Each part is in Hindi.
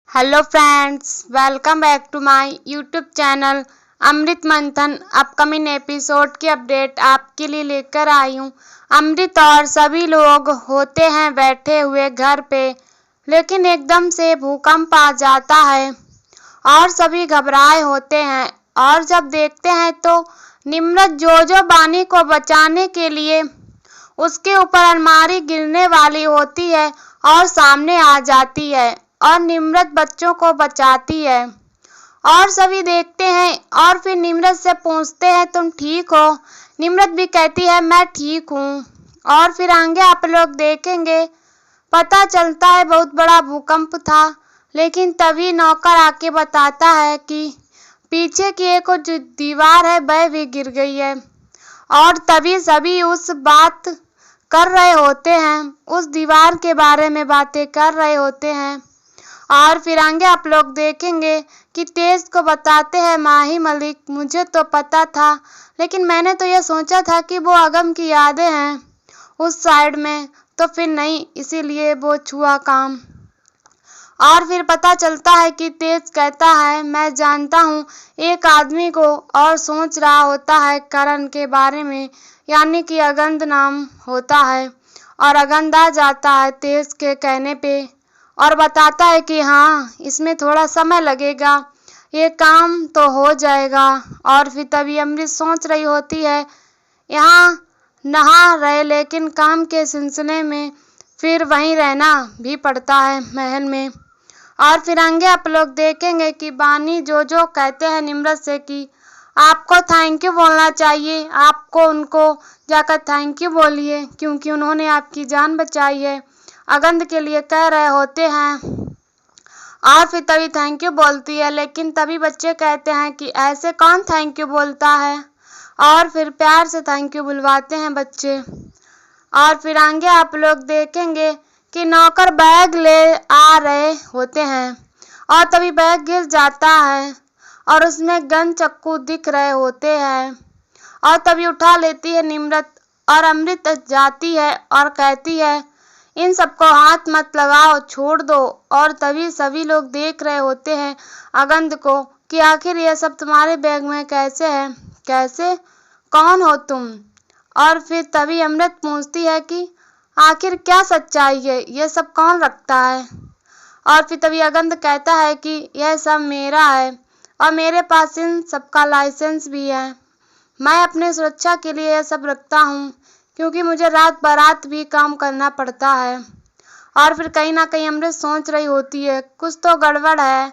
Hello friends, welcome back to my YouTube channel Amrit Manthan. Upcoming episode की अपडेट आपके लिए लेकर आई हूँ। अमृत और सभी लोग होते हैं बैठे हुए घर पे, लेकिन एकदम से भूकंप आ जाता है और सभी घबराए होते हैं। और जब देखते हैं तो निम्रत जो बानी को बचाने के लिए उसके ऊपर अलमारी गिरने वाली होती है और सामने आ जाती है और निम्रत बच्चों को बचाती है। और सभी देखते हैं और फिर निम्रत से पूछते हैं तुम ठीक हो? निम्रत भी कहती है मैं ठीक हूँ। और फिर आगे आप लोग देखेंगे, पता चलता है बहुत बड़ा भूकंप था, लेकिन तभी नौकर आके बताता है कि पीछे की एक जो दीवार है वह भी गिर गई है। और तभी सभी उस बात कर रहे होते हैं, उस दीवार के बारे में बातें कर रहे होते हैं। और फिर आगे आप लोग देखेंगे कि तेज को बताते हैं माही मलिक, मुझे तो पता था, लेकिन मैंने तो ये सोचा था कि वो अगम की यादें हैं उस साइड में, तो फिर नहीं, इसीलिए वो छुआ काम। और फिर पता चलता है कि तेज कहता है मैं जानता हूँ एक आदमी को, और सोच रहा होता है करण के बारे में, यानी कि अगंद नाम होता है। और अगंद आ जाता है तेज के कहने पे और बताता है कि हाँ, इसमें थोड़ा समय लगेगा, ये काम तो हो जाएगा। और फिर तभी अमृत सोच रही होती है यहाँ नहा रहे, लेकिन काम के सिलसिले में फिर वहीं रहना भी पड़ता है महल में। और फिर आगे आप लोग देखेंगे कि बानी जो कहते हैं निम्रत से कि आपको थैंक यू बोलना चाहिए, आपको उनको जाकर थैंक यू बोलिए, क्योंकि उन्होंने आपकी जान बचाई है, अगंद के लिए कह रहे होते हैं। और फिर तभी थैंक यू बोलती है, लेकिन तभी बच्चे कहते हैं कि ऐसे कौन थैंक यू बोलता है, और फिर प्यार से थैंक यू बुलवाते हैं बच्चे। और फिर आगे आप लोग देखेंगे कि नौकर बैग ले आ रहे होते हैं और तभी बैग गिर जाता है और उसमें गन चक्कू दिख रहे होते हैं। और तभी उठा लेती है निम्रत और अमृत जाती है और कहती है इन सबको हाथ मत लगाओ, छोड़ दो। और तभी सभी लोग देख रहे होते हैं अगंद को कि आखिर यह सब तुम्हारे बैग में कैसे है, कैसे, कौन हो तुम? और फिर तभी अमृत पूछती है कि आखिर क्या सच्चाई है, यह सब कौन रखता है? और फिर तभी अगंद कहता है कि यह सब मेरा है और मेरे पास इन सबका लाइसेंस भी है। मैं अपने सुरक्षा के लिए यह सब रखता हूँ, क्योंकि मुझे रात बरात भी काम करना पड़ता है। और फिर कहीं ना कहीं अमृत सोच रही होती है कुछ तो गड़बड़ है,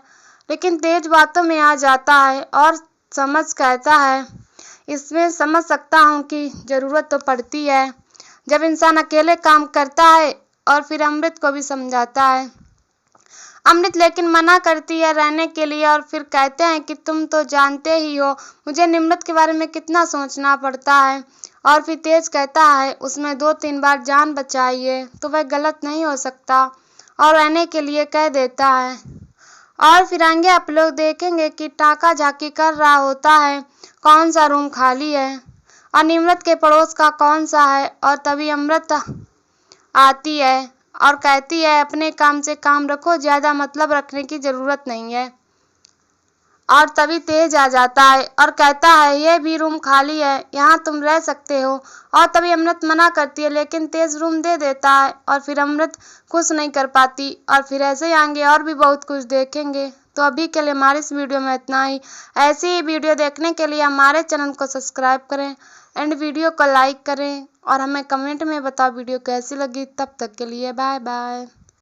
लेकिन तेज बातों में आ जाता है और समझ कहता है इसमें समझ सकता हूँ कि ज़रूरत तो पड़ती है जब इंसान अकेले काम करता है। और फिर अमृत को भी समझाता है। अमृत लेकिन मना करती है रहने के लिए और फिर कहते हैं कि तुम तो जानते ही हो मुझे निम्रत के बारे में कितना सोचना पड़ता है। और फिर तेज कहता है उसमें 2-3 बार जान बचाई है तो वह गलत नहीं हो सकता, और रहने के लिए कह देता है। और फिर आगे आप लोग देखेंगे कि टाका झाकी कर रहा होता है कौन सा रूम खाली है और निम्रत के पड़ोस का कौन सा है। और तभी अमृत आती है और कहती है अपने काम से काम रखो, ज़्यादा मतलब रखने की ज़रूरत नहीं है। और तभी तेज आ जाता है और कहता है ये भी रूम खाली है, यहाँ तुम रह सकते हो। और तभी अमृत मना करती है, लेकिन तेज रूम दे देता है और फिर अमृत कुछ नहीं कर पाती। और फिर ऐसे ही आगे और भी बहुत कुछ देखेंगे। तो अभी के लिए हमारे इस वीडियो में इतना ही। ऐसी ही वीडियो देखने के लिए हमारे चैनल को सब्सक्राइब करें एंड वीडियो को लाइक करें और हमें कमेंट में बताओ वीडियो कैसी लगी। तब तक के लिए बाय बाय।